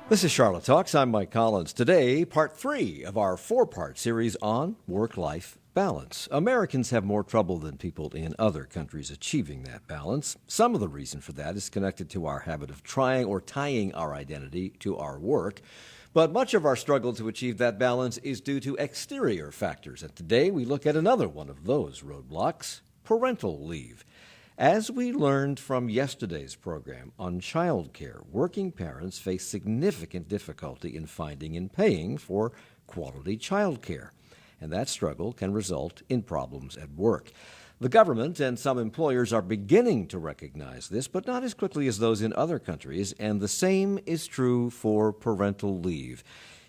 This is Charlotte Talks. I'm Mike Collins. Today, part 3 of our 4-part series on work-life balance. Americans have more trouble than people in other countries achieving that balance. Some of the reason for that is connected to our habit of trying or tying our identity to our work. But much of our struggle to achieve that balance is due to exterior factors. And today, we look at another one of those roadblocks, parental leave. As we learned from yesterday's program on child care, working parents face significant difficulty in finding and paying for quality child care, and that struggle can result in problems at work. The government and some employers are beginning to recognize this, but not as quickly as those in other countries, and the same is true for parental leave.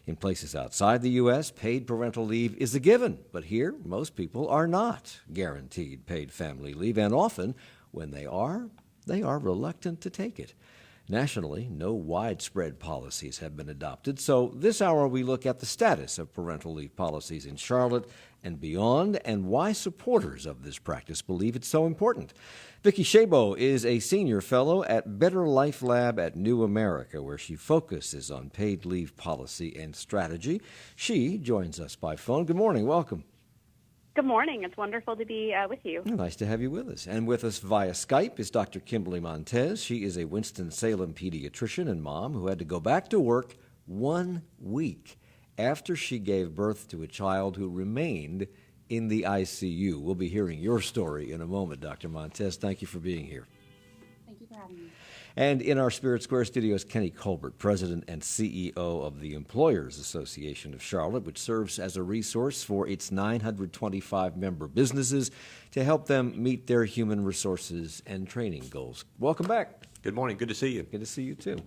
In places outside the U.S., paid parental leave is a given, but here, most people are not guaranteed paid family leave, and often, when they are reluctant to take it. Nationally, no widespread policies have been adopted, so this hour we look at the status of parental leave policies in Charlotte and beyond, and why supporters of this practice believe it's so important. Vicki Shabo is a senior fellow at Better Life Lab at New America, where she focuses on paid leave policy and strategy. She joins us by phone. Good morning. Welcome. Good morning. It's wonderful to be with you. Nice to have you with us. And with us via Skype is Dr. Kimberly Montez. She is a Winston-Salem pediatrician and mom who had to go back to work 1 week after she gave birth to a child who remained in the ICU. We'll be hearing your story in a moment, Dr. Montez. Thank you for being here. Thank you for having me. And in our Spirit Square studios, Kenny Colbert, President and CEO of the Employers Association of Charlotte, which serves as a resource for its 925 member businesses to help them meet their human resources and training goals. Welcome back. Good morning. Good to see you. Good to see you, too.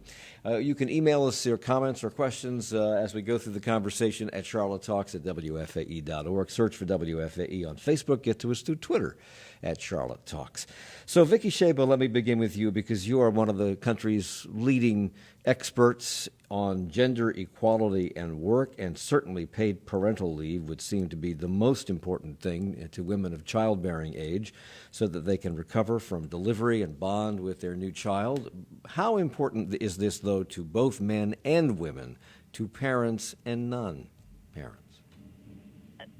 You can email us your comments or questions as we go through the conversation at charlottetalks@wfae.org. Search for WFAE on Facebook. Get to us through Twitter at Charlotte Talks. So, Vicki Shabo, let me begin with you because you are one of the country's leading experts on gender equality and work, and certainly paid parental leave would seem to be the most important thing to women of childbearing age so that they can recover from delivery and bond with their new child. How important is this, though, to both men and women, to parents and non-parents?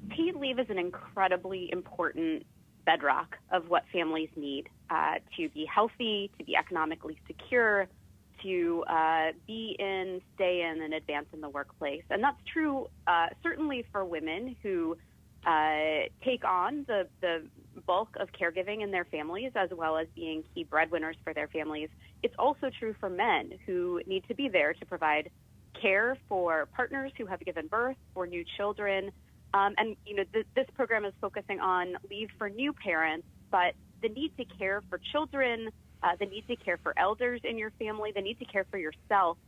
Paid leave is an incredibly important bedrock of what families need to be healthy, to be economically secure, to be in, stay in, and advance in the workplace. And that's true certainly for women who take on the bulk of caregiving in their families, as well as being key breadwinners for their families. It's also true for men who need to be there to provide care for partners who have given birth, for new children. And, this program is focusing on leave for new parents, but the need to care for children, the need to care for elders in your family, the need to care for yourself,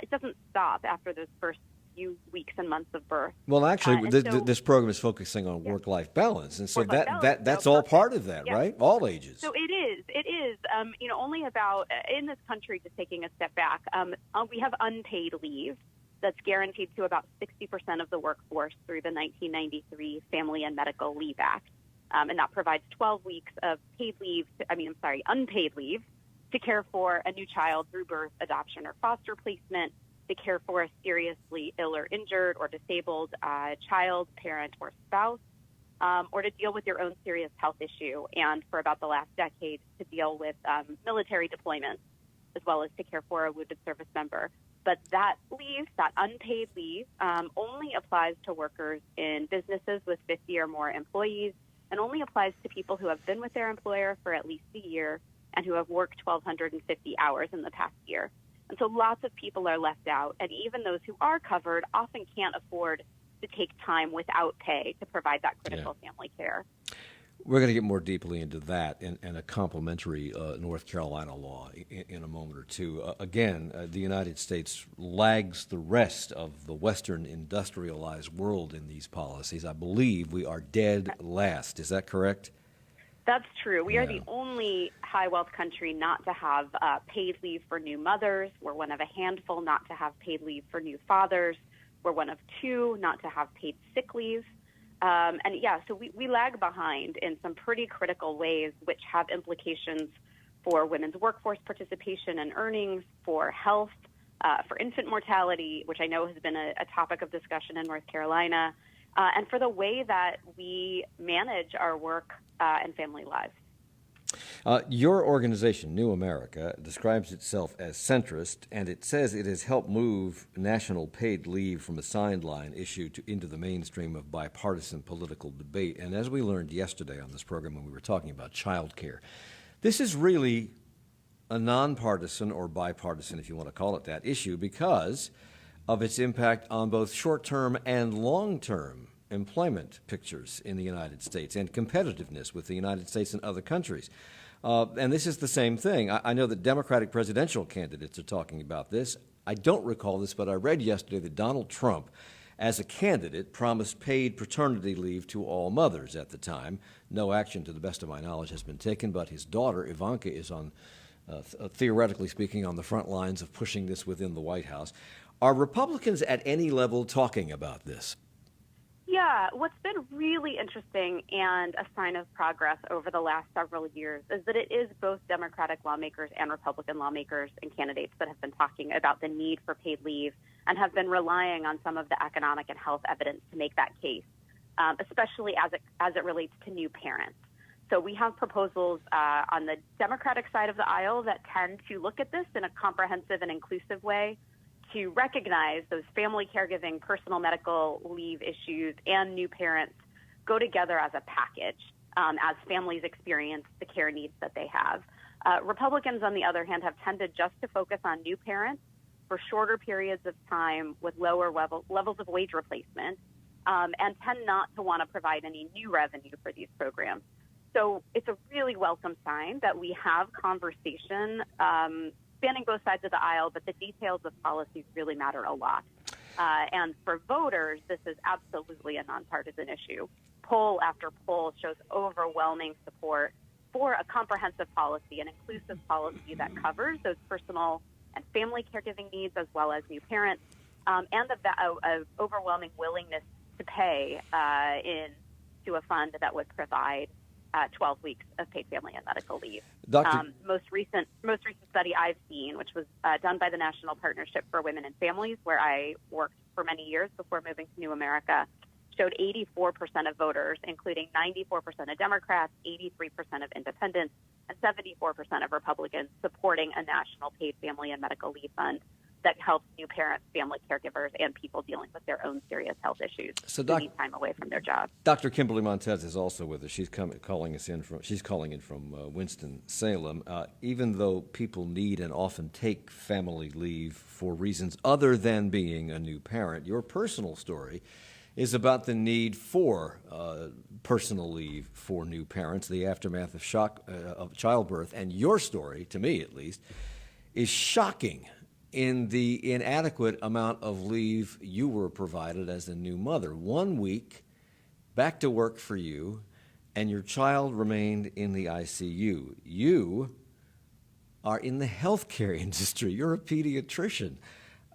it doesn't stop after those first few weeks and months of birth. Well, actually, this program is focusing on work-life balance, and so that's all part of that, right? All ages. So it is. Only about, in this country, just taking a step back, we have unpaid leave that's guaranteed to about 60% of the workforce through the 1993 Family and Medical Leave Act. And that provides 12 weeks of unpaid leave to care for a new child through birth, adoption, or foster placement, to care for a seriously ill or injured or disabled child, parent, or spouse, or to deal with your own serious health issue, and for about the last decade to deal with military deployments, as well as to care for a wounded service member. But that leave, that unpaid leave, only applies to workers in businesses with 50 or more employees, and only applies to people who have been with their employer for at least a year and who have worked 1,250 hours in the past year. And so lots of people are left out, and even those who are covered often can't afford to take time without pay to provide that critical family care. We're going to get more deeply into that and a complementary North Carolina law in a moment or two. The United States lags the rest of the Western industrialized world in these policies. I believe we are dead last. Is that correct? That's true. We are the only high-wealth country not to have paid leave for new mothers. We're one of a handful not to have paid leave for new fathers. We're one of two not to have paid sick leave. So we lag behind in some pretty critical ways, which have implications for women's workforce participation and earnings, for health, for infant mortality, which I know has been a topic of discussion in North Carolina, and for the way that we manage our work and family lives. Your organization, New America, describes itself as centrist, and it says it has helped move national paid leave from a sideline issue into the mainstream of bipartisan political debate. And as we learned yesterday on this program when we were talking about child care, this is really a nonpartisan or bipartisan, if you want to call it that, issue because of its impact on both short-term and long-term employment pictures in the United States and competitiveness with the United States and other countries. And this is the same thing. I know that Democratic presidential candidates are talking about this. I don't recall this, but I read yesterday that Donald Trump, as a candidate, promised paid paternity leave to all mothers at the time. No action, to the best of my knowledge, has been taken, but his daughter, Ivanka, is on, theoretically speaking, on the front lines of pushing this within the White House. Are Republicans at any level talking about this? Yeah, what's been really interesting and a sign of progress over the last several years is that it is both Democratic lawmakers and Republican lawmakers and candidates that have been talking about the need for paid leave and have been relying on some of the economic and health evidence to make that case, especially as it relates to new parents. So we have proposals on the Democratic side of the aisle that tend to look at this in a comprehensive and inclusive way, to recognize those family caregiving, personal medical leave issues, and new parents go together as a package as families experience the care needs that they have. Republicans, on the other hand, have tended just to focus on new parents for shorter periods of time with lower levels of wage replacement and tend not to want to provide any new revenue for these programs. So it's a really welcome sign that we have conversation spanning both sides of the aisle, but the details of policies really matter a lot. And for voters, this is absolutely a nonpartisan issue. Poll after poll shows overwhelming support for a comprehensive policy, an inclusive policy that covers those personal and family caregiving needs as well as new parents, and an overwhelming willingness to pay into a fund that would provide 12 weeks of paid family and medical leave. Most recent study I've seen, which was done by the National Partnership for Women and Families, where I worked for many years before moving to New America, showed 84% of voters, including 94% of Democrats, 83% of independents, and 74% of Republicans, supporting a national paid family and medical leave fund that helps new parents, family caregivers, and people dealing with their own serious health issues who need time away from their job. Dr. Kimberly Montez is also with us. She's calling in from Winston-Salem. Even though people need and often take family leave for reasons other than being a new parent, your personal story is about the need for personal leave for new parents, the aftermath of childbirth, and your story, to me at least, is shocking in the inadequate amount of leave you were provided as a new mother. 1 week, back to work for you, and your child remained in the ICU. You are in the healthcare industry. You're a pediatrician.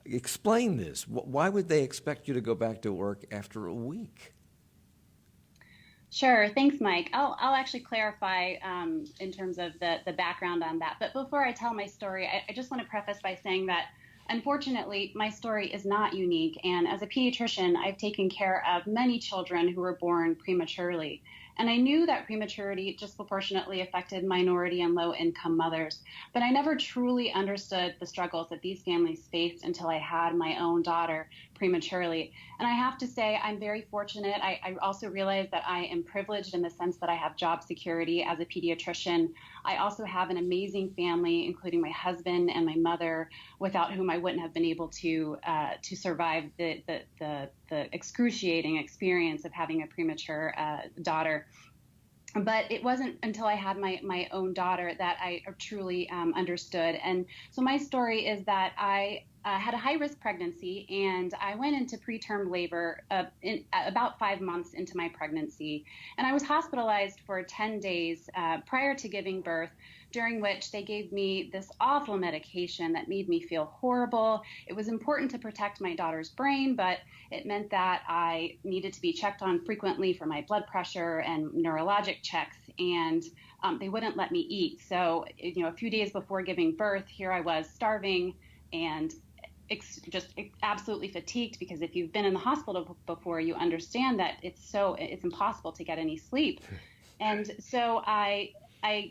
Explain this. Why would they expect you to go back to work after a week? Sure. Thanks, Mike. I'll actually clarify in terms of the background on that. But before I tell my story, I just want to preface by saying that, unfortunately, my story is not unique. And as a pediatrician, I've taken care of many children who were born prematurely. And I knew that prematurity disproportionately affected minority and low-income mothers. But I never truly understood the struggles that these families faced until I had my own daughter prematurely. And I have to say, I'm very fortunate. I also realize that I am privileged in the sense that I have job security as a pediatrician. I also have an amazing family, including my husband and my mother, without whom I wouldn't have been able to survive the excruciating experience of having a premature daughter. But it wasn't until I had my own daughter that I truly understood. And so my story is that I had a high-risk pregnancy, and I went into preterm labor about 5 months into my pregnancy. And I was hospitalized for 10 days prior to giving birth, during which they gave me this awful medication that made me feel horrible. It was important to protect my daughter's brain, but it meant that I needed to be checked on frequently for my blood pressure and neurologic checks, and they wouldn't let me eat. So, a few days before giving birth, here I was starving and just absolutely fatigued, because if you've been in the hospital before, you understand that it's impossible to get any sleep. And so I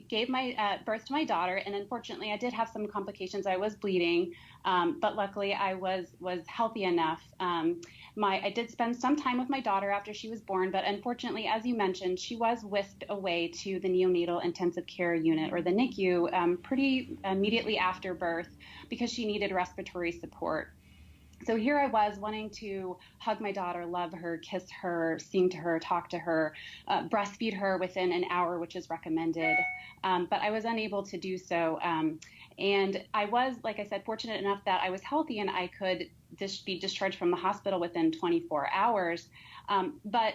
gave my birth to my daughter, and unfortunately, I did have some complications. I was bleeding, but luckily, I was healthy enough. I did spend some time with my daughter after she was born, but unfortunately, as you mentioned, she was whisked away to the neonatal intensive care unit, or the NICU, pretty immediately after birth, because she needed respiratory support. So here I was wanting to hug my daughter, love her, kiss her, sing to her, talk to her, breastfeed her within an hour, which is recommended. But I was unable to do so. And I was, like I said, fortunate enough that I was healthy and I could be discharged from the hospital within 24 hours. But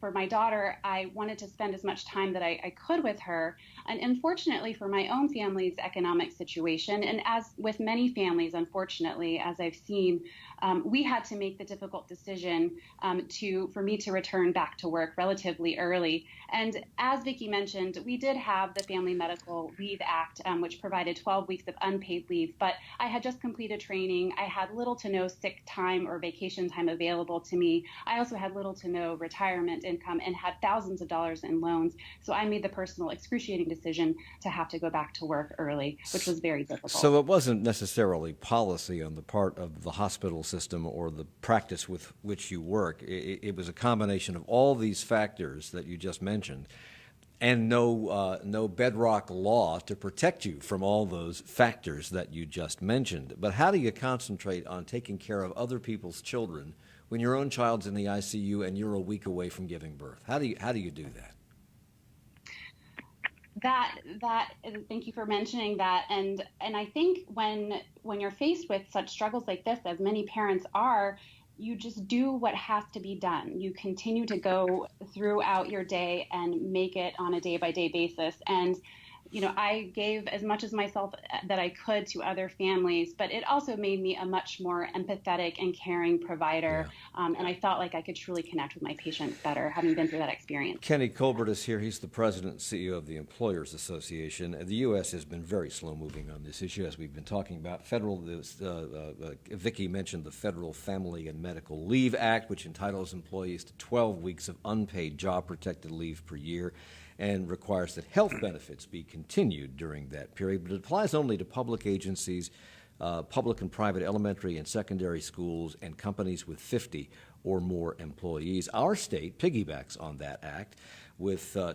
for my daughter, I wanted to spend as much time that I could with her. And unfortunately, for my own family's economic situation, and as with many families, unfortunately, as I've seen, we had to make the difficult decision for me to return back to work relatively early. And as Vicki mentioned, we did have the Family Medical Leave Act, which provided 12 weeks of unpaid leave. But I had just completed training. I had little to no sick time or vacation time available to me. I also had little to no retirement income and had thousands of dollars in loans. So I made the personal excruciating decision to have to go back to work early, which was very difficult. So it wasn't necessarily policy on the part of the hospital system or the practice with which you work. It was a combination of all these factors that you just mentioned, and no bedrock law to protect you from all those factors that you just mentioned. But how do you concentrate on taking care of other people's children when your own child's in the ICU and you're a week away from giving birth? How do you do that? Thank you for mentioning that. And I think when you're faced with such struggles like this, as many parents are, you just do what has to be done. You continue to go throughout your day and make it on a day-by-day basis. And I gave as much as myself that I could to other families, but it also made me a much more empathetic and caring provider. Yeah. And I felt like I could truly connect with my patients better, having been through that experience. Kenny Colbert is here. He's the president and CEO of the Employers Association. The U.S. has been very slow-moving on this issue, as we've been talking about. Vicki mentioned the Federal Family and Medical Leave Act, which entitles employees to 12 weeks of unpaid job-protected leave per year, and requires that health benefits be continued during that period, but it applies only to public agencies, public and private elementary and secondary schools, and companies with 50 or more employees. Our state piggybacks on that act with a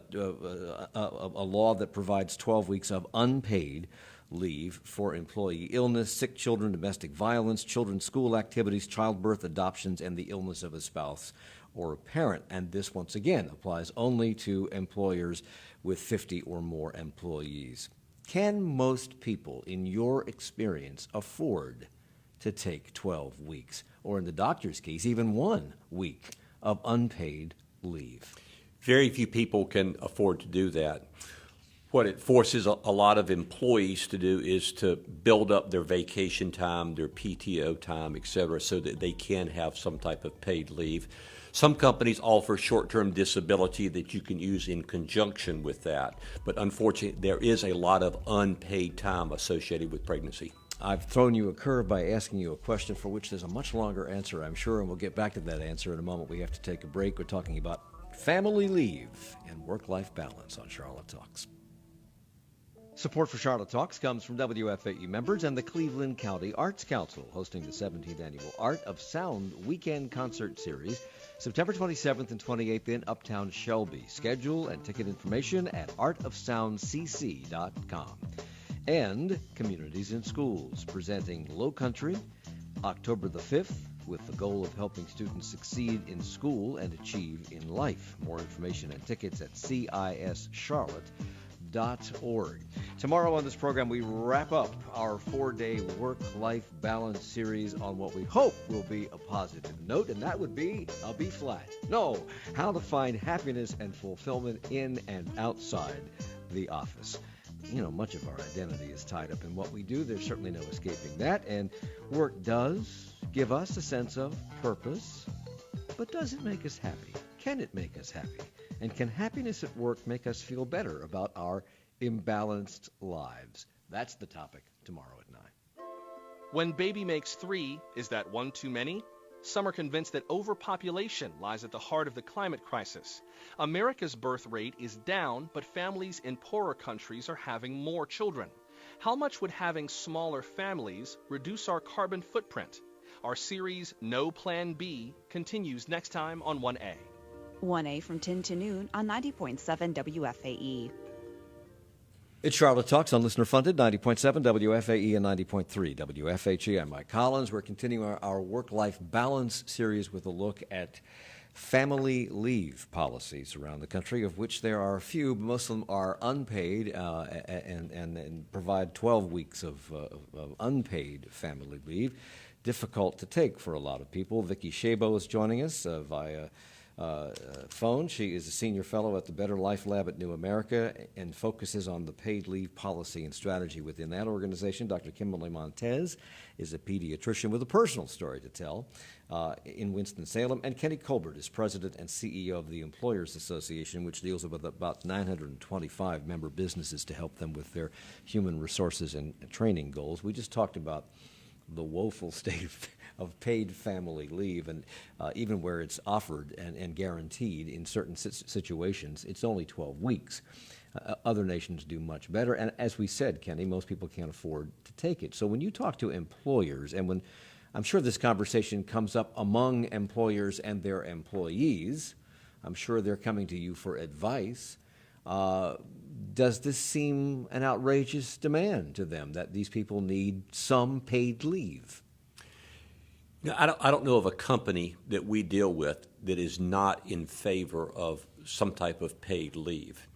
law that provides 12 weeks of unpaid leave for employee illness, sick children, domestic violence, children's school activities, childbirth, adoptions, and the illness of a spouse or a parent. And this, once again, applies only to employers with 50 or more employees. Can most people, in your experience, afford to take 12 weeks, or in the doctor's case, even 1 week of unpaid leave? Very few people can afford to do that. What it forces a lot of employees to do is to build up their vacation time, their PTO time, et cetera, so that they can have some type of paid leave. Some companies offer short-term disability that you can use in conjunction with that, but unfortunately, there is a lot of unpaid time associated with pregnancy. I've thrown you a curve by asking you a question for which there's a much longer answer, I'm sure, and we'll get back to that answer in a moment. We have to take a break. We're talking about family leave and work-life balance on Charlotte Talks. Support for Charlotte Talks comes from WFAE members and the Cleveland County Arts Council, hosting the 17th Annual Art of Sound Weekend Concert Series, September 27th and 28th in Uptown Shelby. Schedule and ticket information at artofsoundcc.com. And Communities in Schools, presenting Low Country, October the 5th, with the goal of helping students succeed in school and achieve in life. More information and tickets at cischarlotte.org. Tomorrow on this program, we wrap up our 4-day work-life balance series on what we hope will be a positive note, and that would be a B flat. No, how to find happiness and fulfillment in and outside the office. Much of our identity is tied up in what we do. There's certainly no escaping that, and work does give us a sense of purpose, but does it make us happy? Can it make us happy? And can happiness at work make us feel better about our imbalanced lives? That's the topic tomorrow at 9. When baby makes 3, is that one too many? Some are convinced that overpopulation lies at the heart of the climate crisis. America's birth rate is down, but families in poorer countries are having more children. How much would having smaller families reduce our carbon footprint? Our series No Plan B continues next time on 1A. 1A from 10 to noon on 90.7 WFAE. It's Charlotte Talks on listener-funded 90.7 WFAE and 90.3 WFHE. I'm Mike Collins. We're continuing our work-life balance series with a look at family leave policies around the country, of which there are a few. Most of them are unpaid and provide 12 weeks of unpaid family leave. Difficult to take for a lot of people. Vicki Szabo is joining us via phone. She is a senior fellow at the Better Life Lab at New America and focuses on the paid leave policy and strategy within that organization. Dr. Kimberly Montez is a pediatrician with a personal story to tell in Winston-Salem. And Kenny Colbert is president and CEO of the Employers Association, which deals with about 925 member businesses to help them with their human resources and training goals. We just talked about the woeful state of paid family leave, and even where it's offered and guaranteed in certain situations, it's only 12 weeks. Other nations do much better, and as we said, Kenny, most people can't afford to take it. So when you talk to employers, and when I'm sure this conversation comes up among employers and their employees, I'm sure they're coming to you for advice. Does this seem an outrageous demand to them that these people need some paid leave? No, I don't know of a company that we deal with that is not in favor of some type of paid leave.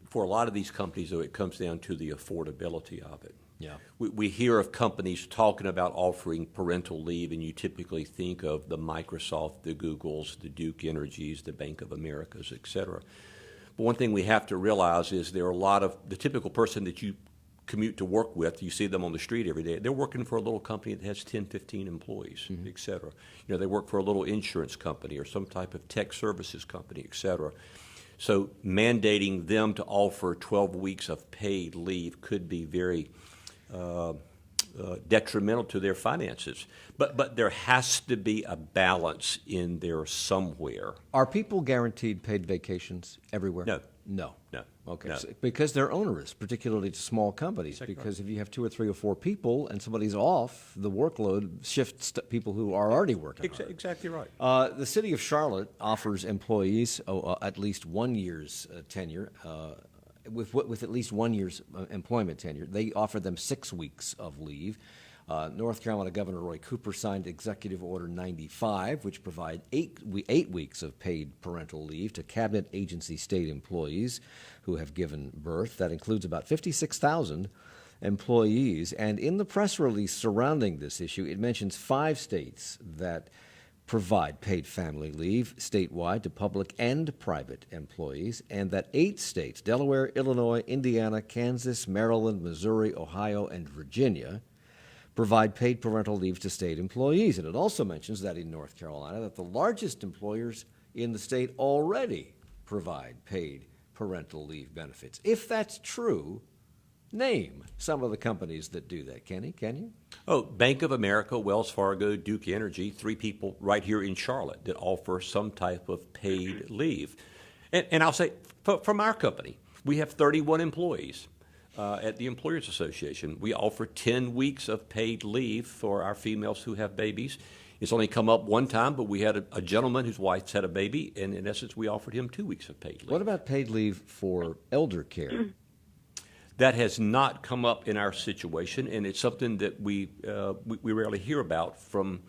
For a lot of these companies, though, it comes down to the affordability of it. Yeah. We hear of companies talking about offering parental leave, and you typically think of the Microsoft, the Googles, the Duke Energies, the Bank of Americas, et cetera. But one thing we have to realize is there are a lot of the typical person that you commute to work with, you see them on the street every day, they're working for a little company that has 10, 15 employees, et cetera. You know, they work for a little insurance company or some type of tech services company, et cetera. So mandating them to offer 12 weeks of paid leave could be very detrimental to their finances. But there has to be a balance in there somewhere. Are people guaranteed paid vacations everywhere? No. No. No. Okay. No. So, because they're onerous, particularly to small companies. Exactly because right. if you have 2 or 3 or 4 people and somebody's off, the workload shifts to people who are already working hard. Exactly right. The city of Charlotte offers employees at least 1 year's tenure. With at least 1 year's employment tenure. They offer them 6 weeks of leave. North Carolina Governor Roy Cooper signed Executive Order 95, which provide 8 weeks of paid parental leave to cabinet agency state employees who have given birth. That includes about 56,000 employees. And in the press release surrounding this issue, it mentions 5 states that provide paid family leave statewide to public and private employees, and that 8 states, Delaware, Illinois, Indiana, Kansas, Maryland, Missouri, Ohio, and Virginia, provide paid parental leave to state employees. And it also mentions that in North Carolina, that the largest employers in the state already provide paid parental leave benefits. If that's true, name some of the companies that do that. Kenny, can you? Oh, Bank of America, Wells Fargo, Duke Energy, 3 people right here in Charlotte that offer some type of paid leave. And I'll say, from our company, we have 31 employees at the Employers Association. We offer 10 weeks of paid leave for our females who have babies. It's only come up one time, but we had a gentleman whose wife's had a baby, and in essence, we offered him 2 weeks of paid leave. What about paid leave for elder care? That has not come up in our situation, and it's something that we rarely hear about from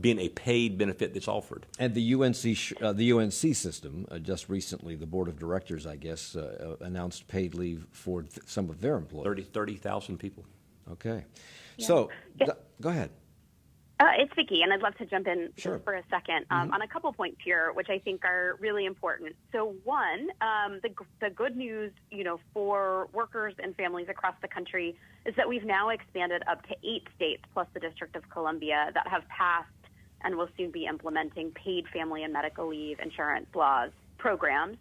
being a paid benefit that's offered. And the UNC system, just recently, the board of directors, I guess, announced paid leave for some of their employees. 30,000 people. Okay. Yeah. So, Yeah. Go ahead. It's Vicki, and I'd love to jump in Sure. just for a second on a couple points here, which I think are really important. So, one, the good news, for workers and families across the country is that we've now expanded up to 8 states plus the District of Columbia that have passed and will soon be implementing paid family and medical leave insurance programs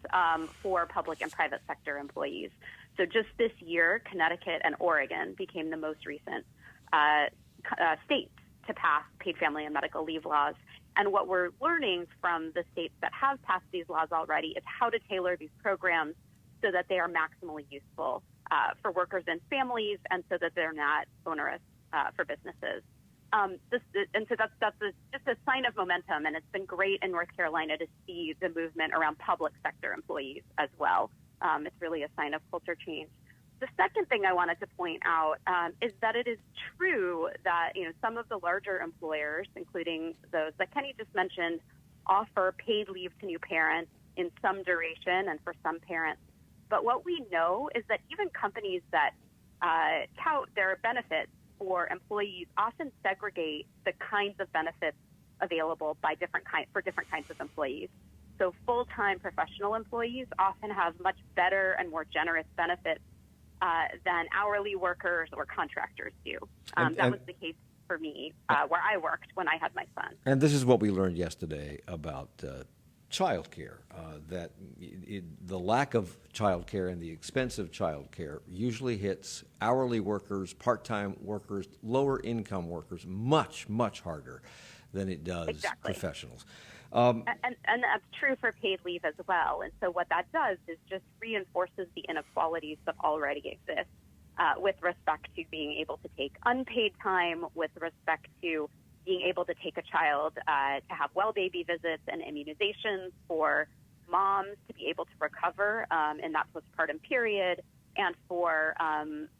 for public and private sector employees. So, just this year, Connecticut and Oregon became the most recent states to pass paid family and medical leave laws. And what we're learning from the states that have passed these laws already is how to tailor these programs so that they are maximally useful for workers and families, and so that they're not onerous for businesses. And so that's just a sign of momentum, and it's been great in North Carolina to see the movement around public sector employees as well. It's really a sign of culture change. The second thing I wanted to point out is that it is true that some of the larger employers, including those that Kenny just mentioned, offer paid leave to new parents in some duration and for some parents. But what we know is that even companies that tout their benefits for employees often segregate the kinds of benefits available for different kinds of employees. So full-time professional employees often have much better and more generous benefits than hourly workers or contractors do. That was the case for me where I worked when I had my son. And this is what we learned yesterday about child care, that the lack of child care and the expense of child care usually hits hourly workers, part-time workers, lower income workers much, much harder than it does professionals. And that's true for paid leave as well. And so what that does is just reinforces the inequalities that already exist with respect to being able to take unpaid time, with respect to being able to take a child to have well baby visits and immunizations, for moms to be able to recover in that postpartum period, and for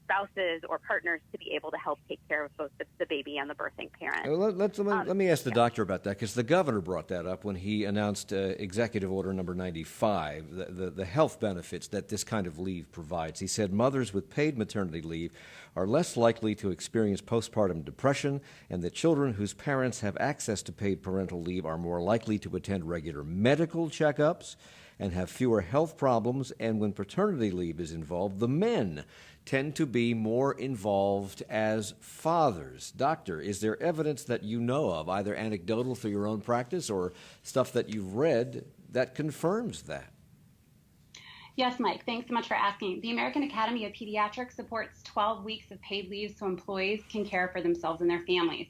spouses or partners to be able to help take care of both the baby and the birthing parent. Let me ask the doctor about that, because the governor brought that up when he announced Executive Order number 95, the health benefits that this kind of leave provides. He said mothers with paid maternity leave are less likely to experience postpartum depression, and that children whose parents have access to paid parental leave are more likely to attend regular medical checkups and have fewer health problems. And when paternity leave is involved, the men tend to be more involved as fathers. Doctor, is there evidence that you know of, either anecdotal through your own practice or stuff that you've read, that confirms that? Yes, Mike, thanks so much for asking. The American Academy of Pediatrics supports 12 weeks of paid leave so employees can care for themselves and their families.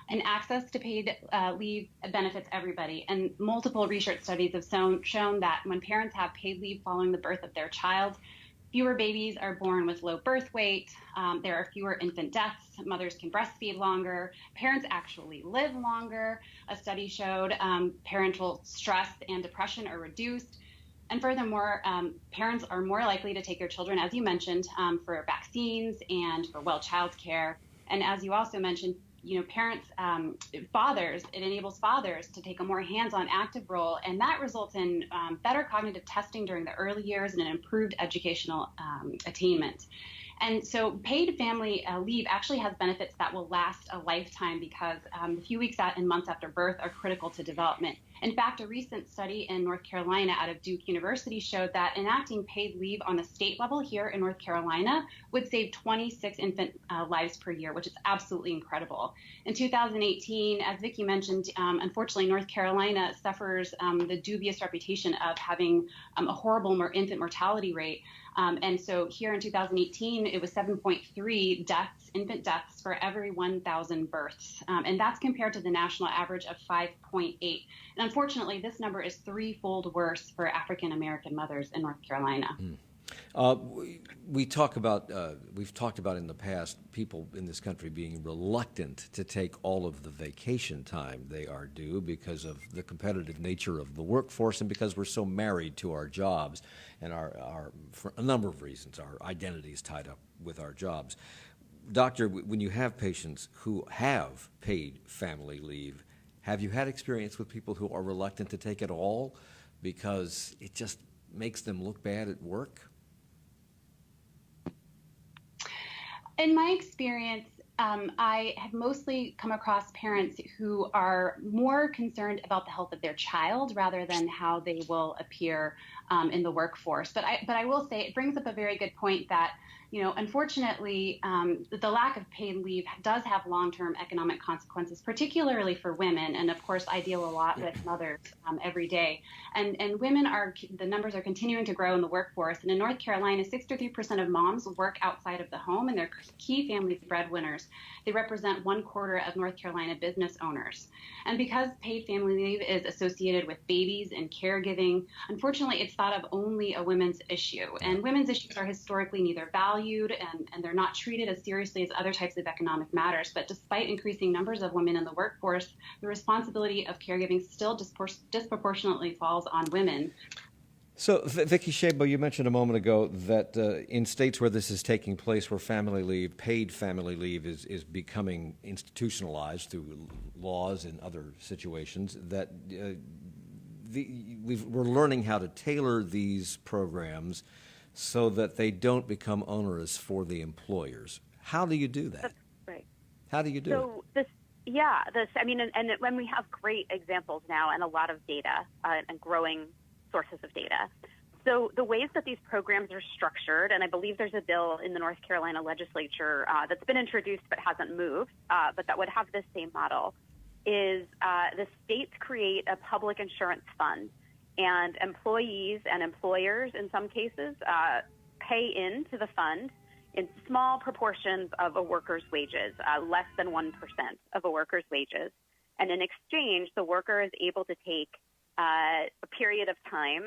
And access to paid leave benefits everybody. And multiple research studies have shown that when parents have paid leave following the birth of their child, fewer babies are born with low birth weight, there are fewer infant deaths, mothers can breastfeed longer, parents actually live longer. A study showed parental stress and depression are reduced. And furthermore, parents are more likely to take their children, as you mentioned, for vaccines and for well child care. And as you also mentioned, parents, fathers, it enables fathers to take a more hands-on active role, and that results in better cognitive testing during the early years and an improved educational attainment. And so paid family leave actually has benefits that will last a lifetime, because the few weeks and months after birth are critical to development. In fact, a recent study in North Carolina out of Duke University showed that enacting paid leave on the state level here in North Carolina would save 26 infant lives per year, which is absolutely incredible. In 2018, as Vicki mentioned, unfortunately, North Carolina suffers the dubious reputation of having a horrible infant mortality rate. And so here in 2018, it was 7.3 infant deaths for every 1,000 births. And that's compared to the national average of 5.8. And unfortunately, this number is threefold worse for African American mothers in North Carolina. We've talked about in the past people in this country being reluctant to take all of the vacation time they are due because of the competitive nature of the workforce, and because we're so married to our jobs, and our for a number of reasons, our identity is tied up with our jobs. Doctor, when you have patients who have paid family leave, have you had experience with people who are reluctant to take it all because it just makes them look bad at work? In my experience, I have mostly come across parents who are more concerned about the health of their child rather than how they will appear in the workforce. But I will say it brings up a very good point that Unfortunately, the lack of paid leave does have long-term economic consequences, particularly for women. And of course, I deal a lot with mothers every day. And women the numbers are continuing to grow in the workforce. And in North Carolina, 63% of moms work outside of the home, and they're key family breadwinners. They represent 1/4 of North Carolina business owners. And because paid family leave is associated with babies and caregiving, unfortunately, it's thought of only a women's issue. And women's issues are historically neither valued and they're not treated as seriously as other types of economic matters. But despite increasing numbers of women in the workforce, the responsibility of caregiving still disproportionately falls on women. So, Vicki Shabo, you mentioned a moment ago that in states where this is taking place, where family leave, paid family leave is becoming institutionalized through laws and other situations, that we're learning how to tailor these programs so that they don't become onerous for the employers. How do you do that? That's right. How do you do it? And when we have great examples now and a lot of data and growing sources of data. So the ways that these programs are structured, and I believe there's a bill in the North Carolina legislature that's been introduced but hasn't moved, but that would have this same model, is the states create a public insurance fund, and employees and employers, in some cases, pay into the fund in small proportions of a worker's wages, less than 1% of a worker's wages. And in exchange, the worker is able to take a period of time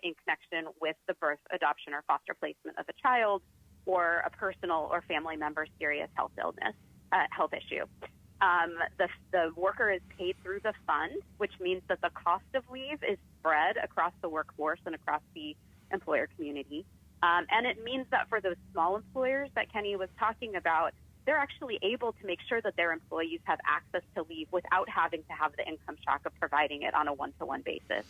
in connection with the birth, adoption, or foster placement of a child or a personal or family member's serious health issue. The worker is paid through the fund, which means that the cost of leave is spread across the workforce and across the employer community. And it means that for those small employers that Kenny was talking about, they're actually able to make sure that their employees have access to leave without having to have the income shock of providing it on a one-to-one basis.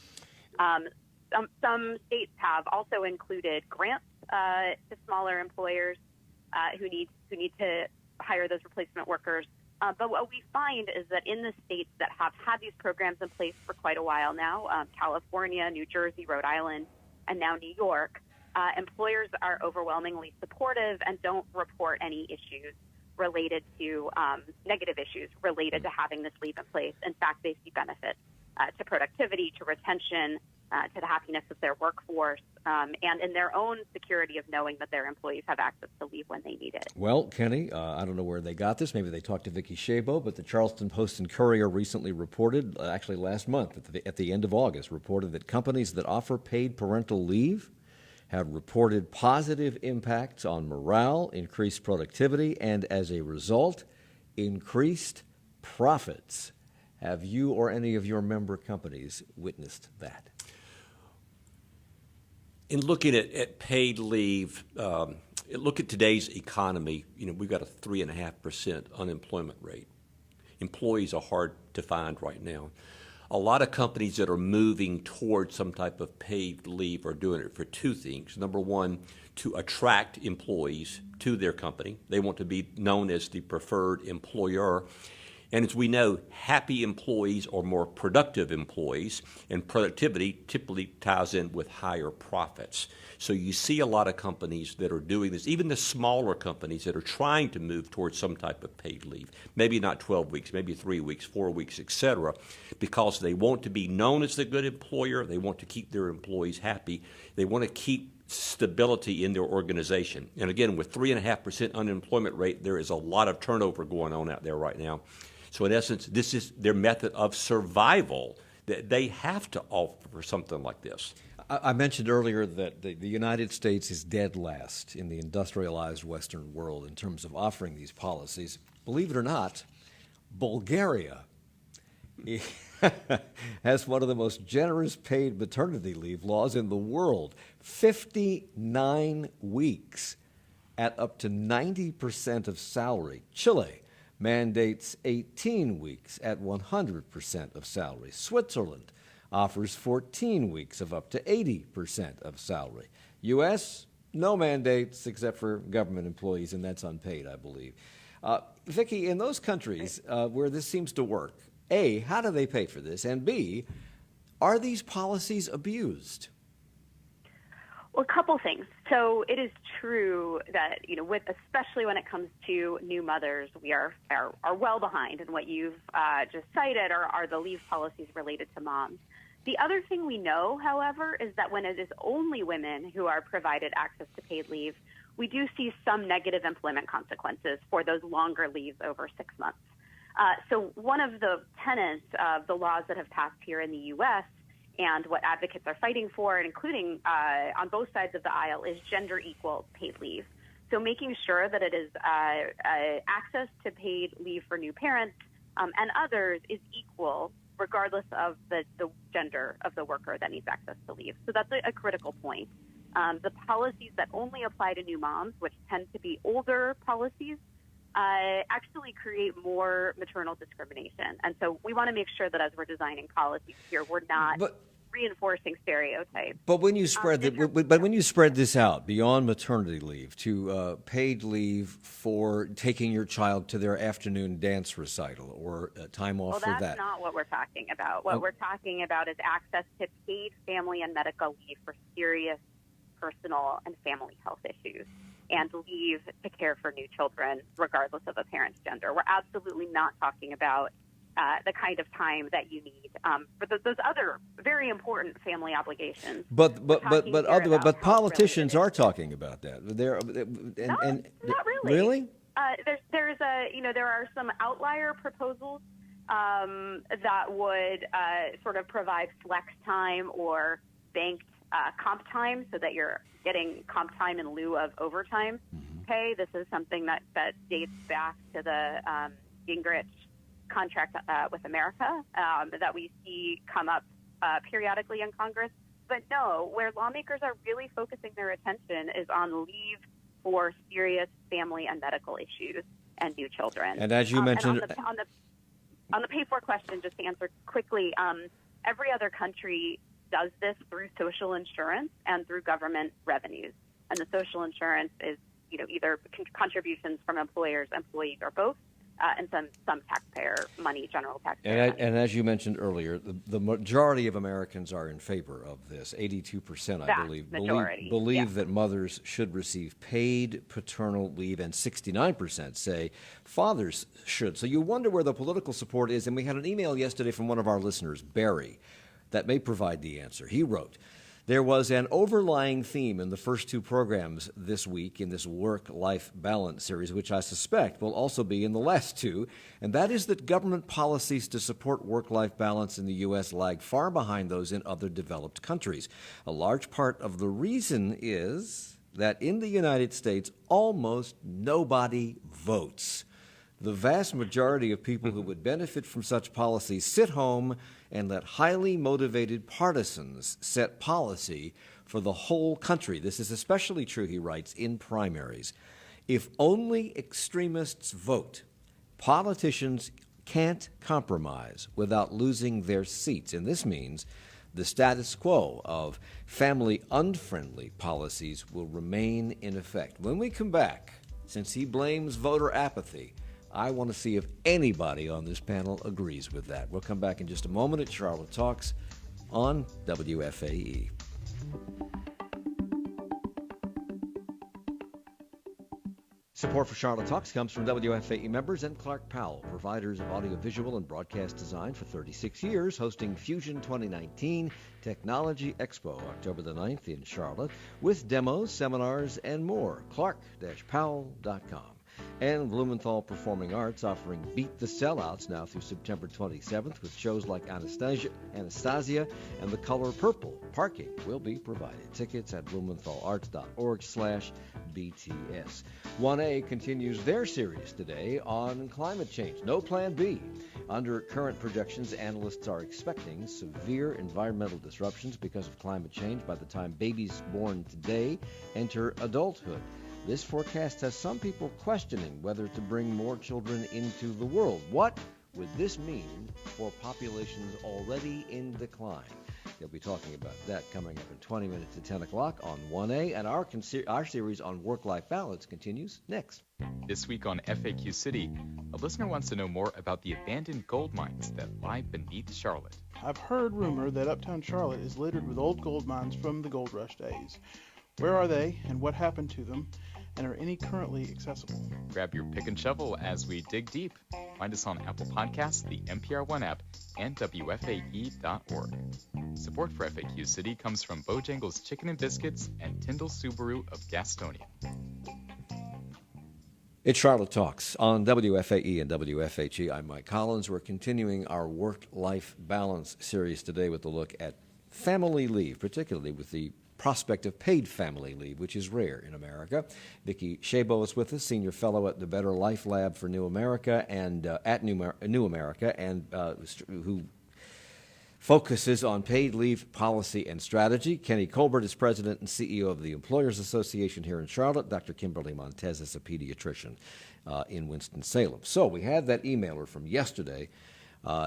Some states have also included grants to smaller employers who need to hire those replacement workers. But what we find is that in the states that have had these programs in place for quite a while now, California, New Jersey, Rhode Island, and now New York, employers are overwhelmingly supportive and don't report any issues related to negative issues related to having this leave in place. In fact, they see benefits to productivity, to retention, to the happiness of their workforce, and in their own security of knowing that their employees have access to leave when they need it. Well, Kenny, I don't know where they got this. Maybe they talked to Vicki Shabo, but the Charleston Post and Courier recently reported, actually last month, at the end of August, reported that companies that offer paid parental leave have reported positive impacts on morale, increased productivity, and as a result, increased profits. Have you or any of your member companies witnessed that? In looking at paid leave, look at today's economy. We've got a 3.5% unemployment rate. Employees are hard to find right now. A lot of companies that are moving towards some type of paid leave are doing it for two things. Number one, to attract employees to their company. They want to be known as the preferred employer. And as we know, happy employees are more productive employees, and productivity typically ties in with higher profits. So you see a lot of companies that are doing this, even the smaller companies that are trying to move towards some type of paid leave, maybe not 12 weeks, maybe 3 weeks, 4 weeks, etc., because they want to be known as the good employer, they want to keep their employees happy, they want to keep stability in their organization. And again, with 3.5% unemployment rate, there is a lot of turnover going on out there right now. So in essence, this is their method of survival. That they have to offer something like this. I mentioned earlier that the United States is dead last in the industrialized Western world in terms of offering these policies. Believe it or not, Bulgaria has one of the most generous paid maternity leave laws in the world. 59 weeks at up to 90% of salary. Chile mandates 18 weeks at 100% of salary. Switzerland offers 14 weeks of up to 80% of salary. U.S., no mandates except for government employees, and that's unpaid, I believe. Vicki, in those countries where this seems to work, A, how do they pay for this? And B, are these policies abused? Well, a couple things. So it is true that, especially when it comes to new mothers, we are well behind. And what you've just cited are the leave policies related to moms. The other thing we know, however, is that when it is only women who are provided access to paid leave, we do see some negative employment consequences for those longer leaves over 6 months. So one of the tenets of the laws that have passed here in the U.S. and what advocates are fighting for, including on both sides of the aisle, is gender equal paid leave. So making sure that it is access to paid leave for new parents and others is equal regardless of the gender of the worker that needs access to leave. So that's a critical point. The policies that only apply to new moms, which tend to be older policies, actually create more maternal discrimination. And so we want to make sure that as we're designing policies here, we're not reinforcing stereotypes. But when you spread when you spread this out beyond maternity leave to paid leave for taking your child to their afternoon dance recital or time off for that. Well, that's not what we're talking about. What we're talking about is access to paid family and medical leave for serious personal and family health issues, and leave to care for new children, regardless of a parent's gender. We're absolutely not talking about the kind of time that you need for those other very important family obligations. But politicians are talking about that. Not really. Really? There are some outlier proposals that would sort of provide flex time or banked comp time so that you're getting comp time in lieu of overtime pay. This is something that dates back to the Gingrich contract with America that we see come up periodically in Congress. But no, where lawmakers are really focusing their attention is on leave for serious family and medical issues and new children. And as you mentioned, on the pay for question, just to answer quickly, every other country does this through social insurance and through government revenues. And the social insurance is, either contributions from employers, employees, or both, and some taxpayer money, general taxpayer money. And as you mentioned earlier, the majority of Americans are in favor of this. 82%, I believe that mothers should receive paid paternal leave, and 69% say fathers should. So you wonder where the political support is. And we had an email yesterday from one of our listeners, Barry, that may provide the answer. He wrote, "There was an overlying theme in the first two programs this week in this work-life balance series, which I suspect will also be in the last two, and that is that government policies to support work-life balance in the U.S. lag far behind those in other developed countries. A large part of the reason is that in the United States, almost nobody votes. The vast majority of people who would benefit from such policies sit home and let highly motivated partisans set policy for the whole country. This is especially true," he writes, "in primaries. If only extremists vote, politicians can't compromise without losing their seats. And this means the status quo of family-unfriendly policies will remain in effect." When we come back, since he blames voter apathy, I want to see if anybody on this panel agrees with that. We'll come back in just a moment at Charlotte Talks on WFAE. Support for Charlotte Talks comes from WFAE members and Clark Powell, providers of audiovisual and broadcast design for 36 years, hosting Fusion 2019 Technology Expo, October the 9th in Charlotte, with demos, seminars, and more. Clark-Powell.com. And Blumenthal Performing Arts offering Beat the Sellouts now through September 27th with shows like Anastasia and The Color Purple. Parking will be provided. Tickets at blumenthalarts.org/BTS. 1A continues their series today on climate change. No Plan B. Under current projections, analysts are expecting severe environmental disruptions because of climate change by the time babies born today enter adulthood. This forecast has some people questioning whether to bring more children into the world. What would this mean for populations already in decline? They'll be talking about that coming up in 20 minutes at 10 o'clock on 1A, and our series on work-life balance continues next. This week on FAQ City, a listener wants to know more about the abandoned gold mines that lie beneath Charlotte. I've heard rumor that uptown Charlotte is littered with old gold mines from the gold rush days. Where are they and what happened to them? And are any currently accessible? Grab your pick and shovel as we dig deep. Find us on Apple Podcasts, the NPR One app, and WFAE.org. Support for FAQ City comes from Bojangles Chicken and Biscuits and Tyndall Subaru of Gastonia. It's Charlotte Talks on WFAE and WFHE. I'm Mike Collins. We're continuing our work-life balance series today with a look at family leave, particularly with the prospect of paid family leave, which is rare in America. Vicki Shabo is with us, senior fellow at the Better Life Lab for New America and at New America, and who focuses on paid leave policy and strategy. Kenny Colbert is president and CEO of the Employers Association here in Charlotte. Dr. Kimberly Montez is a pediatrician in Winston-Salem. So we had that emailer from yesterday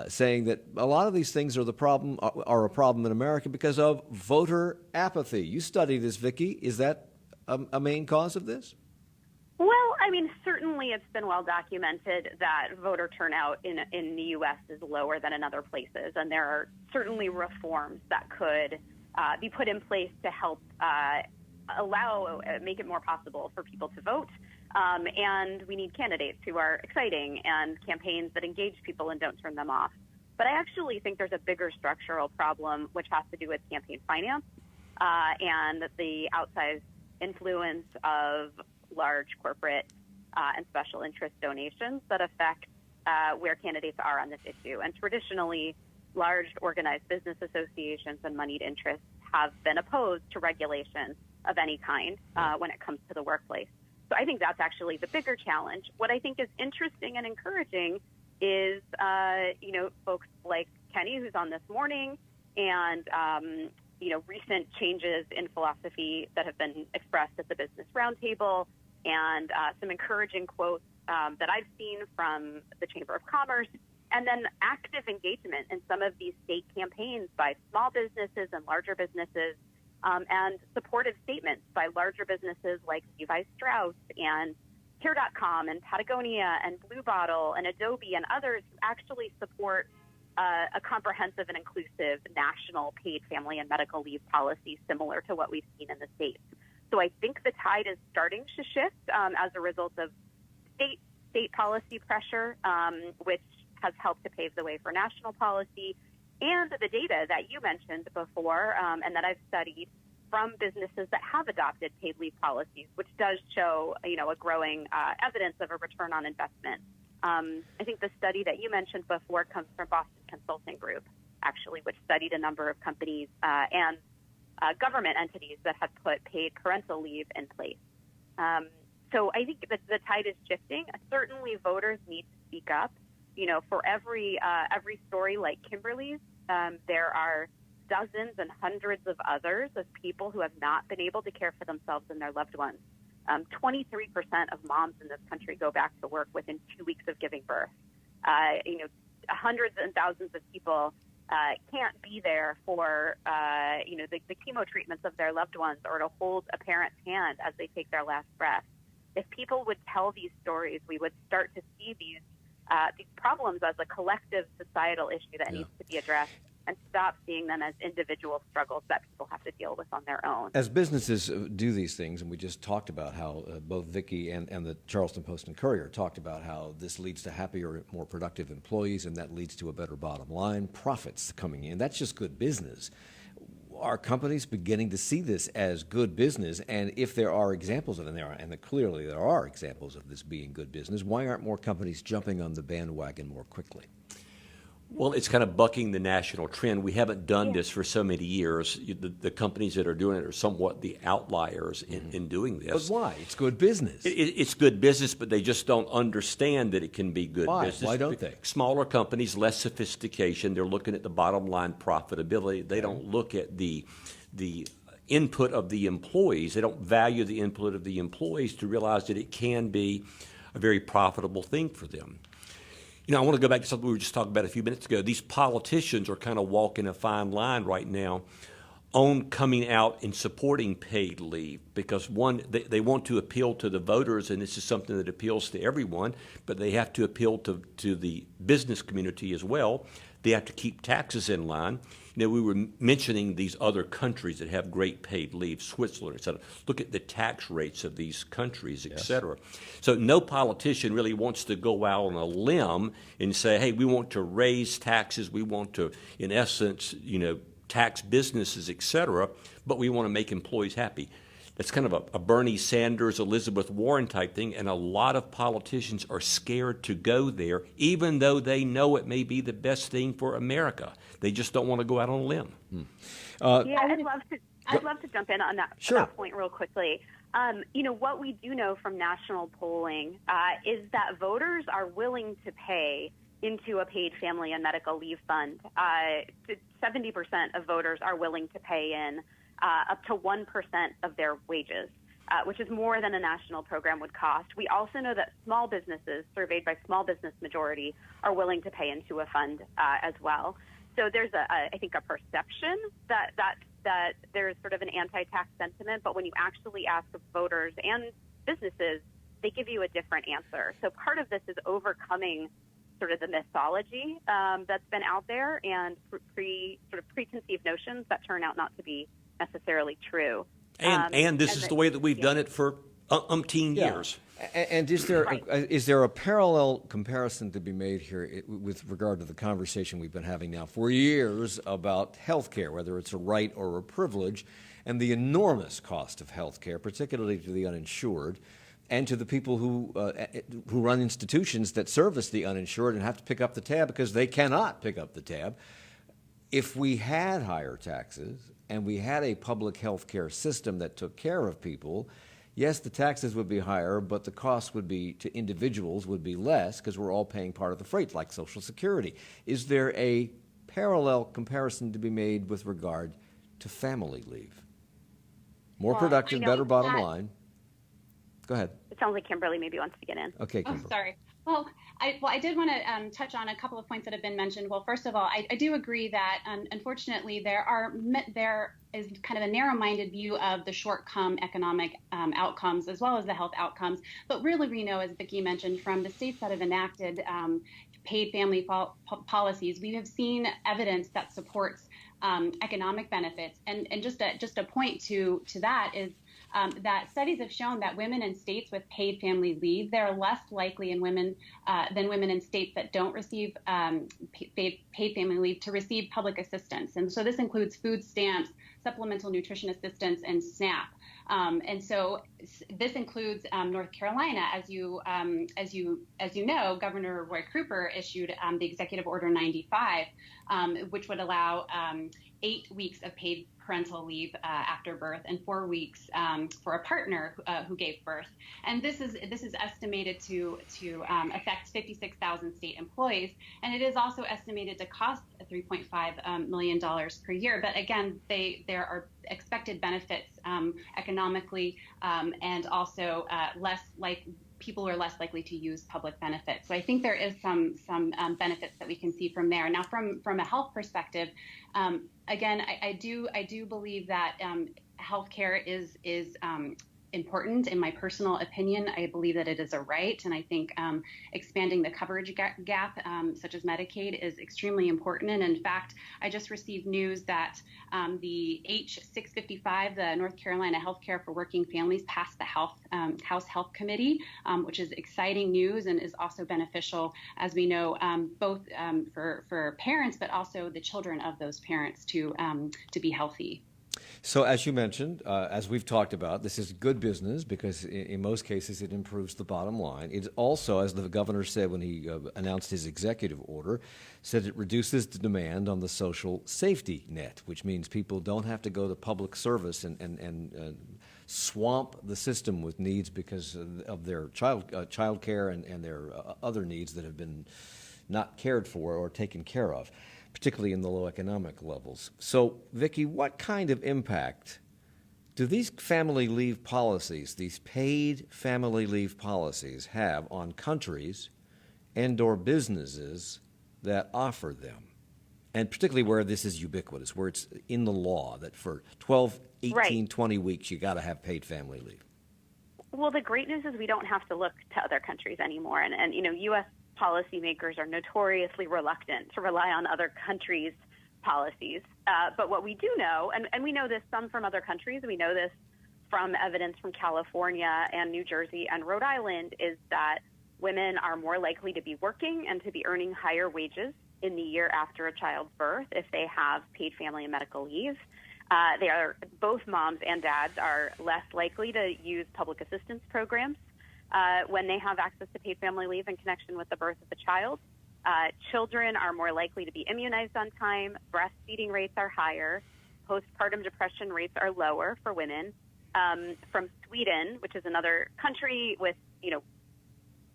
saying that a lot of these things are a problem in America because of voter apathy. You study this, Vicki. Is that a main cause of this? Well, I mean, certainly it's been well documented that voter turnout in the U.S. is lower than in other places, and there are certainly reforms that could be put in place to help make it more possible for people to vote. And we need candidates who are exciting and campaigns that engage people and don't turn them off. But I actually think there's a bigger structural problem, which has to do with campaign finance and the outsized influence of large corporate and special interest donations that affect where candidates are on this issue. And traditionally, large organized business associations and moneyed interests have been opposed to regulation of any kind when it comes to the workplace. So I think that's actually the bigger challenge. What I think is interesting and encouraging is, folks like Kenny, who's on this morning, and, recent changes in philosophy that have been expressed at the Business Roundtable, and some encouraging quotes that I've seen from the Chamber of Commerce, and then active engagement in some of these state campaigns by small businesses and larger businesses, and supportive statements by larger businesses like Levi Strauss and Care.com and Patagonia and Blue Bottle and Adobe and others who actually support a comprehensive and inclusive national paid family and medical leave policy similar to what we've seen in the states. So I think the tide is starting to shift as a result of state policy pressure, which has helped to pave the way for national policy, and the data that you mentioned before and that I've studied from businesses that have adopted paid leave policies, which does show, a growing evidence of a return on investment. I think the study that you mentioned before comes from Boston Consulting Group, actually, which studied a number of companies and government entities that had put paid parental leave in place. So I think that the tide is shifting. Certainly voters need to speak up. For every story like Kimberly's, there are dozens and hundreds of others of people who have not been able to care for themselves and their loved ones. 23% of moms in this country go back to work within 2 weeks of giving birth. Hundreds and thousands of people can't be there for, the chemo treatments of their loved ones or to hold a parent's hand as they take their last breath. If people would tell these stories, we would start to see these problems as a collective societal issue that needs to be addressed and stop seeing them as individual struggles that people have to deal with on their own. As businesses do these things, and we just talked about how both Vicki and the Charleston Post and Courier talked about how this leads to happier, more productive employees, and that leads to a better bottom line, profits coming in. That's just good business. Are companies beginning to see this as good business? And if there are examples of it, and clearly there are examples of this being good business, why aren't more companies jumping on the bandwagon more quickly? Well, it's kind of bucking the national trend. We haven't done this for so many years. The companies that are doing it are somewhat the outliers in doing this. But why? It's good business. It's good business, but they just don't understand that it can be good business. Why don't they? Smaller companies, less sophistication. They're looking at the bottom line profitability. They don't look at the input of the employees. They don't value the input of the employees to realize that it can be a very profitable thing for them. I want to go back to something we were just talking about a few minutes ago. These politicians are kind of walking a fine line right now on coming out and supporting paid leave because, one, they want to appeal to the voters, and this is something that appeals to everyone, but they have to appeal to the business community as well. They have to keep taxes in line. we were mentioning these other countries that have great paid leave, Switzerland, et cetera. Look at the tax rates of these countries, et cetera. So no politician really wants to go out on a limb and say, hey, we want to raise taxes, we want to, in essence, tax businesses, et cetera, but we want to make employees happy. That's kind of a Bernie Sanders, Elizabeth Warren type thing, and a lot of politicians are scared to go there, even though they know it may be the best thing for America. They just don't want to go out on a limb. I'd love to jump in on that, that point real quickly. What we do know from national polling is that voters are willing to pay into a paid family and medical leave fund. 70% of voters are willing to pay in up to 1% of their wages, which is more than a national program would cost. We also know that small businesses, surveyed by Small Business Majority, are willing to pay into a fund as well. So there's, I think, a perception that there's sort of an anti-tax sentiment, but when you actually ask voters and businesses, they give you a different answer. So part of this is overcoming sort of the mythology that's been out there and preconceived notions that turn out not to be necessarily true. And this is the way that we've done it for umpteen years. And is there a parallel comparison to be made here with regard to the conversation we've been having now for years about health care, whether it's a right or a privilege, and the enormous cost of health care, particularly to the uninsured, and to the people who run institutions that service the uninsured and have to pick up the tab because they cannot pick up the tab? If we had higher taxes and we had a public health care system that took care of people, yes, the taxes would be higher, but the cost would be to individuals would be less because we're all paying part of the freight, like Social Security. Is there a parallel comparison to be made with regard to family leave? More productive, better bottom line. Go ahead. It sounds like Kimberly maybe wants to get in. Okay, Kimberly. Oh, sorry. Well, I did want to touch on a couple of points that have been mentioned. Well, first of all, I do agree that unfortunately there is kind of a narrow-minded view of the short-term economic outcomes as well as the health outcomes. But really, we know, as Vicki mentioned, from the states that have enacted paid family policies, we have seen evidence that supports economic benefits. And just a point to that is that studies have shown that women in states with paid family leave, they're less likely than women in states that don't receive paid family leave to receive public assistance. And so this includes food stamps, supplemental nutrition assistance, and SNAP. And so this includes North Carolina. As you know, Governor Roy Cooper issued the Executive Order 95, which would allow 8 weeks of paid parental leave after birth and 4 weeks for a partner who gave birth. And this is estimated to affect 56,000 state employees, and it is also estimated to cost $3.5 million per year. But again, there are expected benefits economically, and also people are less likely to use public benefits. So I think there is some benefits that we can see from there. Now, from a health perspective, again, I do believe that healthcare is important. In my personal opinion, I believe that it is a right, and I think expanding the coverage gap, such as Medicaid, is extremely important. And in fact, I just received news that the H655, the North Carolina Healthcare for Working Families, passed the House Health Committee, which is exciting news and is also beneficial, as we know, both for parents, but also the children of those parents to be healthy. So as you mentioned, as we've talked about, this is good business because in most cases it improves the bottom line. It also, as the governor said when he announced his executive order, said it reduces the demand on the social safety net, which means people don't have to go to public service and swamp the system with needs because of their child care and their other needs that have been not cared for or taken care of, particularly in the low economic levels. So, Vicki, what kind of impact do these family leave policies, these paid family leave policies, have on countries and or businesses that offer them? And particularly where this is ubiquitous, where it's in the law that for 12, 18, 20 weeks you got to have paid family leave. Well, the great news is we don't have to look to other countries anymore. And U.S. policymakers are notoriously reluctant to rely on other countries' policies. But what we do know, and we know this some from other countries, we know this from evidence from California and New Jersey and Rhode Island, is that women are more likely to be working and to be earning higher wages in the year after a child's birth if they have paid family and medical leave. Both moms and dads are less likely to use public assistance programs when they have access to paid family leave in connection with the birth of the child. Children are more likely to be immunized on time. Breastfeeding rates are higher. Postpartum depression rates are lower for women. From Sweden, which is another country with,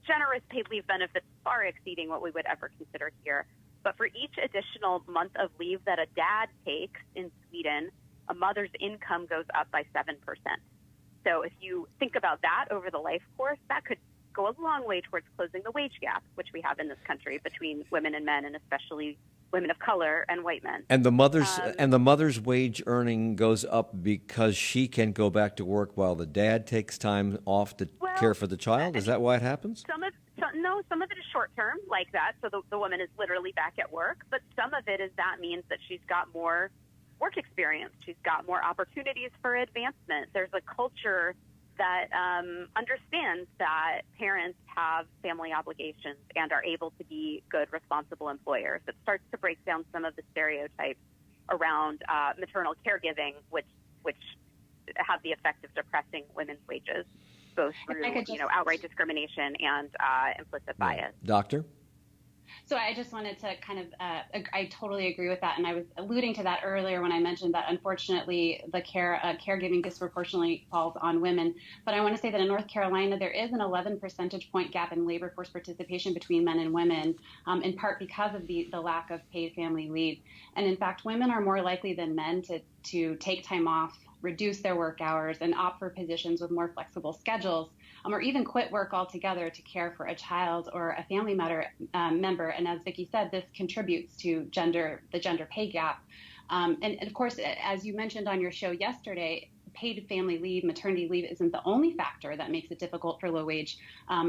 generous paid leave benefits far exceeding what we would ever consider here. But for each additional month of leave that a dad takes in Sweden, a mother's income goes up by 7%. So if you think about that over the life course, that could go a long way towards closing the wage gap, which we have in this country between women and men, and especially women of color and white men. And the mother's wage earning goes up because she can go back to work while the dad takes time off to care for the child? Is that why it happens? Some of it is short term like that. So the woman is literally back at work. But some of it is that means that she's got more work experience. She's got more opportunities for advancement. There's a culture that understands that parents have family obligations and are able to be good, responsible employers. It starts to break down some of the stereotypes around maternal caregiving, which have the effect of depressing women's wages, both through outright discrimination and implicit bias. Doctor? So I just wanted to kind of, I totally agree with that. And I was alluding to that earlier when I mentioned that unfortunately the caregiving disproportionately falls on women. But I want to say that in North Carolina, there is an 11 percentage point gap in labor force participation between men and women, in part because of the lack of paid family leave. And in fact, women are more likely than men to take time off, reduce their work hours, and opt for positions with more flexible schedules, or even quit work altogether to care for a child or a family member. And as Vicki said, this contributes to the gender pay gap. And of course, as you mentioned on your show yesterday, paid family leave, maternity leave isn't the only factor that makes it difficult for low-wage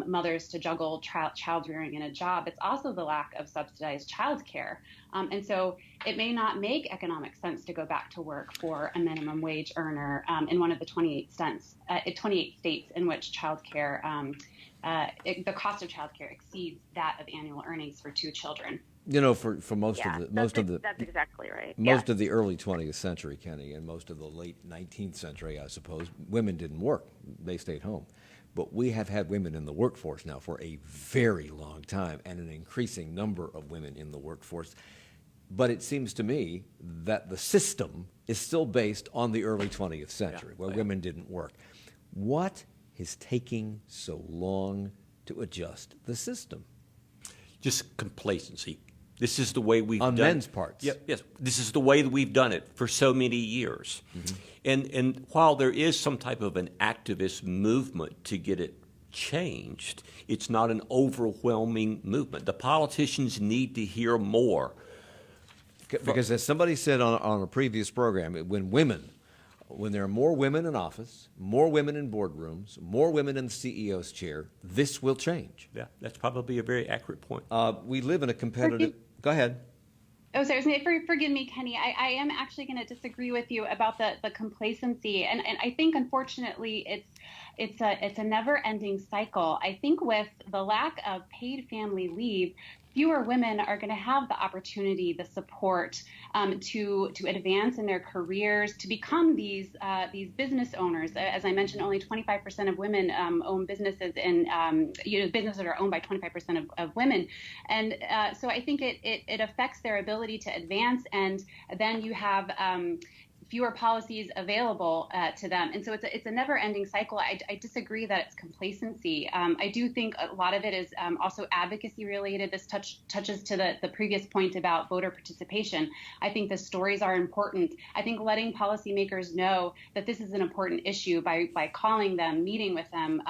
mothers to juggle child rearing and a job. It's also the lack of subsidized child care. And so it may not make economic sense to go back to work for a minimum wage earner in one of the 28 states in which child care, the cost of child care exceeds that of annual earnings for two children. For most of the that's exactly right. Most of the early 20th century, Kenny, and most of the late 19th century, I suppose, women didn't work; they stayed home. But we have had women in the workforce now for a very long time, and an increasing number of women in the workforce. But it seems to me that the system is still based on the early 20th century, where women didn't work. What is taking so long to adjust the system? Just complacency. This is the way we've done it. On men's parts. Yes. This is the way that we've done it for so many years. Mm-hmm. And while there is some type of an activist movement to get it changed, it's not an overwhelming movement. The politicians need to hear more. Because as somebody said on a previous program, when there are more women in office, more women in boardrooms, more women in the CEO's chair, this will change. Yeah, that's probably a very accurate point. We live in a competitive... Go ahead. Oh, sorry. Forgive me, Kenny. I am actually going to disagree with you about the complacency, and I think unfortunately it's a never-ending cycle. I think with the lack of paid family leave, fewer women are going to have the opportunity, the support to advance in their careers, to become these business owners. As I mentioned, only 25% of women own businesses, and businesses are owned by 25% of women. And so I think it affects their ability to advance, and then you have fewer policies available to them. And so it's a never-ending cycle. I disagree that it's complacency. I do think a lot of it is also advocacy related. This touches to the previous point about voter participation. I think the stories are important. I think letting policymakers know that this is an important issue by calling them, meeting with them,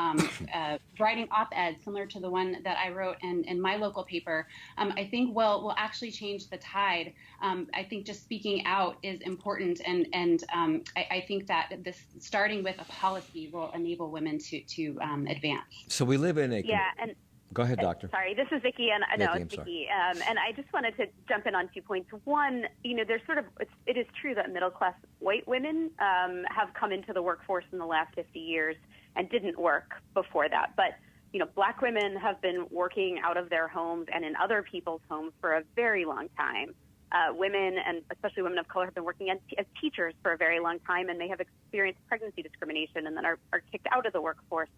writing op-eds similar to the one that I wrote in my local paper, I think will actually change the tide. I think just speaking out is important, and I think that this starting with a policy will enable women to advance. So we live in a Go ahead, doctor. Sorry, this is Vicki, and Vicki, it's Vicki. And I just wanted to jump in on 2 points. One, there's it is true that middle-class white women have come into the workforce in the last 50 years and didn't work before that. But, Black women have been working out of their homes and in other people's homes for a very long time. Women, and especially women of color, have been working as teachers for a very long time, and they have experienced pregnancy discrimination and then are kicked out of the workforce.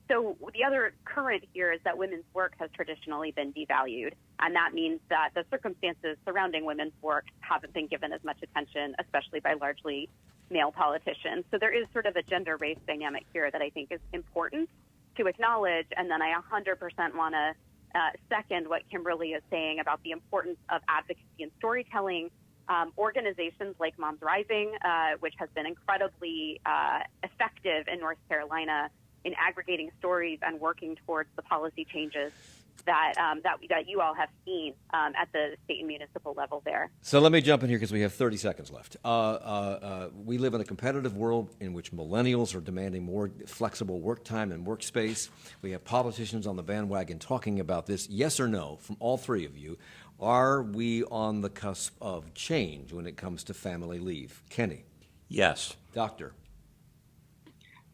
So the other current here is that women's work has traditionally been devalued, and that means that the circumstances surrounding women's work haven't been given as much attention, especially by largely male politicians. So there is sort of a gender-based dynamic here that I think is important to acknowledge, and then I 100% want to second what Kimberly is saying about the importance of advocacy and storytelling. Organizations like Moms Rising, which has been incredibly effective in North Carolina in aggregating stories and working towards the policy changes that you all have seen at the state and municipal level there. So let me jump in here because we have 30 seconds left. We live in a competitive world in which millennials are demanding more flexible work time and workspace. We have politicians on the bandwagon talking about this. Yes or no, from all three of you, are we on the cusp of change when it comes to family leave? Kenny? Yes. Doctor?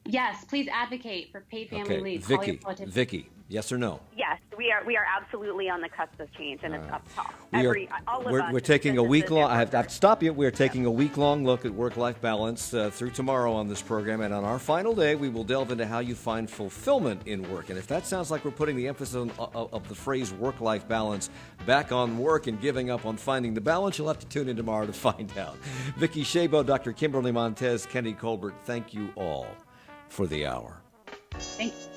Yes, please advocate for paid family leave. Vicki, yes or no? Yes, we are absolutely on the cusp of change, and it's up top. We're taking a week long. I have to stop you. We're taking a week-long look at work-life balance through tomorrow on this program, and on our final day, we will delve into how you find fulfillment in work. And if that sounds like we're putting the emphasis of the phrase work-life balance back on work and giving up on finding the balance, you'll have to tune in tomorrow to find out. Vicki Shabo, Dr. Kimberly Montez, Kenny Colbert, thank you all for the hour. Thank you.